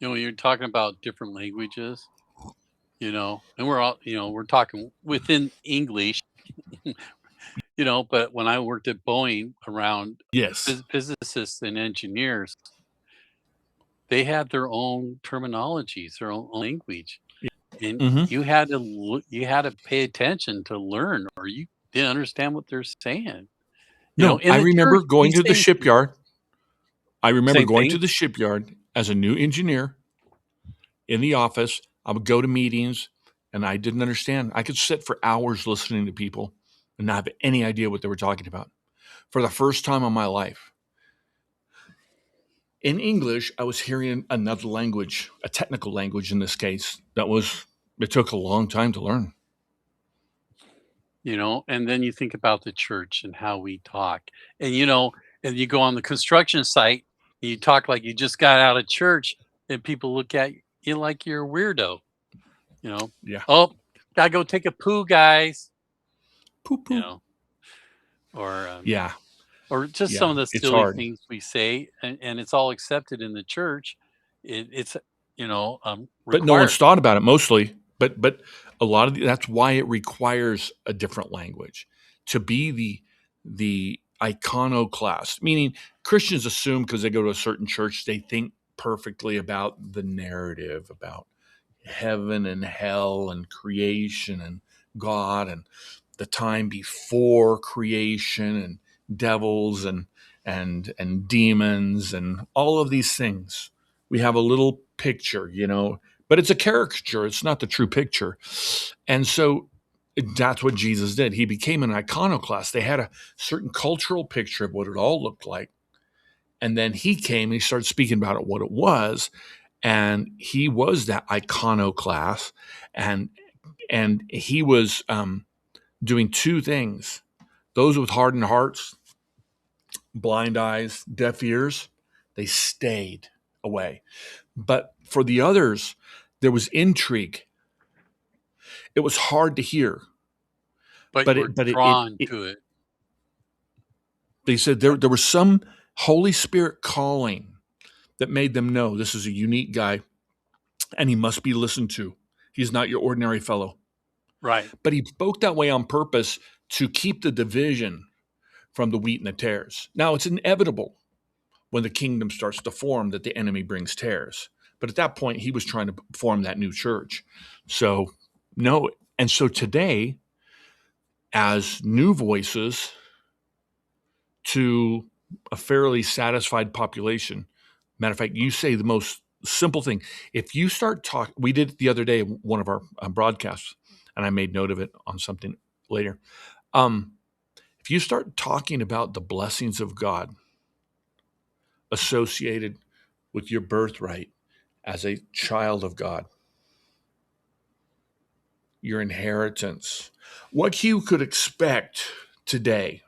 You're talking about different languages, and we're all, we're talking within English, but when I worked at Boeing around Yes. physicists and engineers, they had their own terminologies, their own language, and Hmm. you had to pay attention to learn, or you didn't understand what they're saying. No, In I the remember church, going these to the same shipyard. I remember same going thing. to the shipyard as a new engineer in the office. I would go to meetings and I didn't understand. I could sit for hours listening to people and not have any idea what they were talking about. For the first time in my life, in English, I was hearing another language, a technical language in this case, it took a long time to learn. And then you think about the church and how we talk. And and you go on the construction site, and you talk like you just got out of church, and people look at you like you're a weirdo, you know. Yeah. Oh, gotta go take a poo, guys, Poo you poo. know, or Yeah. or just some Yeah. of the It's silly hard. things we say, and it's all accepted in the church. It's But no required. one's thought about it mostly. But a lot of that's why it requires a different language to be the iconoclast. Meaning Christians assume because they go to a certain church, they think perfectly about the narrative about heaven and hell and creation and God and the time before creation and devils and demons and all of these things. We have a little picture, but it's a caricature. It's not the true picture. And so that's what Jesus did. He became an iconoclast. They had a certain cultural picture of what it all looked like. And then he came and he started speaking about it, what it was. And he was that iconoclast. And he was doing two things. Those with hardened hearts, blind eyes, deaf ears, they stayed away. But for the others, there was intrigue. It was hard to hear, But you but were it drawn to it. they said there was some Holy Spirit calling that made them know this is a unique guy and he must be listened to. He's not your ordinary fellow. Right. But he spoke that way on purpose to keep the division from the wheat and the tares. Now it's inevitable when the kingdom starts to form that the enemy brings tares. But at that point, he was trying to form that new church. So, no. And so today, as new voices to a fairly satisfied population, matter of fact, you say the most simple thing. If you start talking, we did it the other day, one of our broadcasts, and I made note of it on something later. Um, if you start talking about the blessings of God associated with your birthright as a child of God, your inheritance, what you could expect today,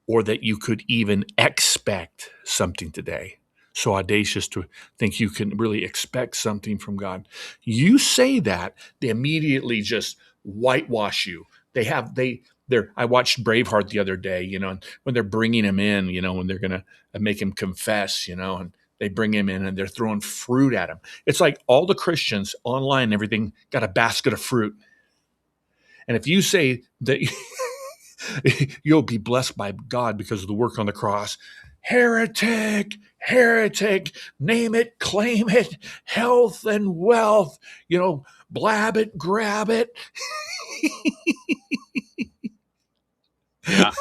or that you could even expect something today. So audacious to think you can really expect something from God. You say that, they immediately just whitewash you. They're I watched Braveheart the other day, and when they're bringing him in, when they're going to make him confess, and they bring him in and they're throwing fruit at him. It's like all the Christians online and everything got a basket of fruit. And if you say that you'll be blessed by God because of the work on the cross, heretic, heretic, name it, claim it, health and wealth, blab it, grab it. Yeah.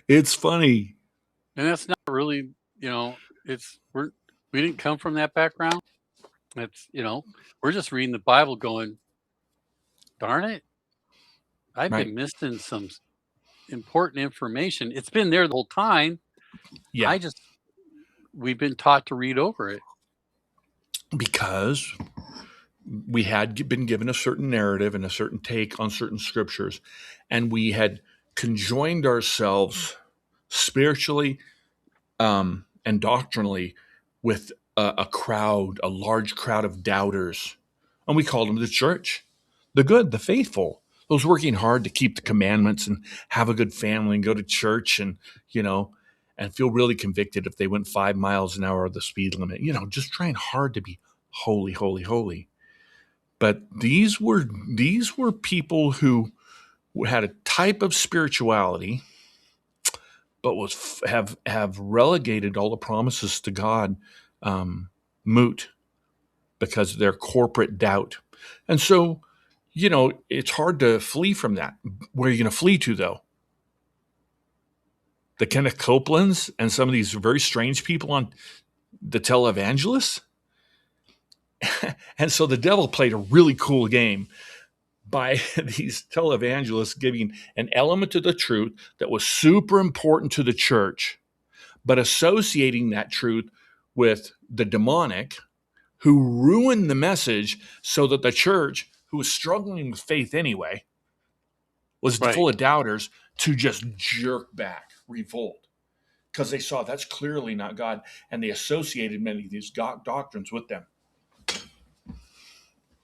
It's funny. And that's not really, it's we didn't come from that background. It's, we're just reading the Bible going, darn it, I've Right. been missing some important information. It's been there the whole time. Yeah. I just we've been taught to read over it. Because we had been given a certain narrative and a certain take on certain scriptures, and we had conjoined ourselves spiritually and doctrinally with a large crowd of doubters. And we called them the church, the good, the faithful, those working hard to keep the commandments and have a good family and go to church and, you know, and feel really convicted if they went 5 miles an hour of the speed limit, just trying hard to be holy, holy, holy. But these were people who had a type of spirituality, but have relegated all the promises to God moot because of their corporate doubt. And so, it's hard to flee from that. Where are you going to flee to, though? The Kenneth Copelands and some of these very strange people on the televangelists? And so the devil played a really cool game by these televangelists giving an element to the truth that was super important to the church, but associating that truth with the demonic, who ruined the message so that the church, who was struggling with faith anyway, was Right. full of doubters, to just jerk back, revolt, because they saw that's clearly not God, and they associated many of these doctrines with them.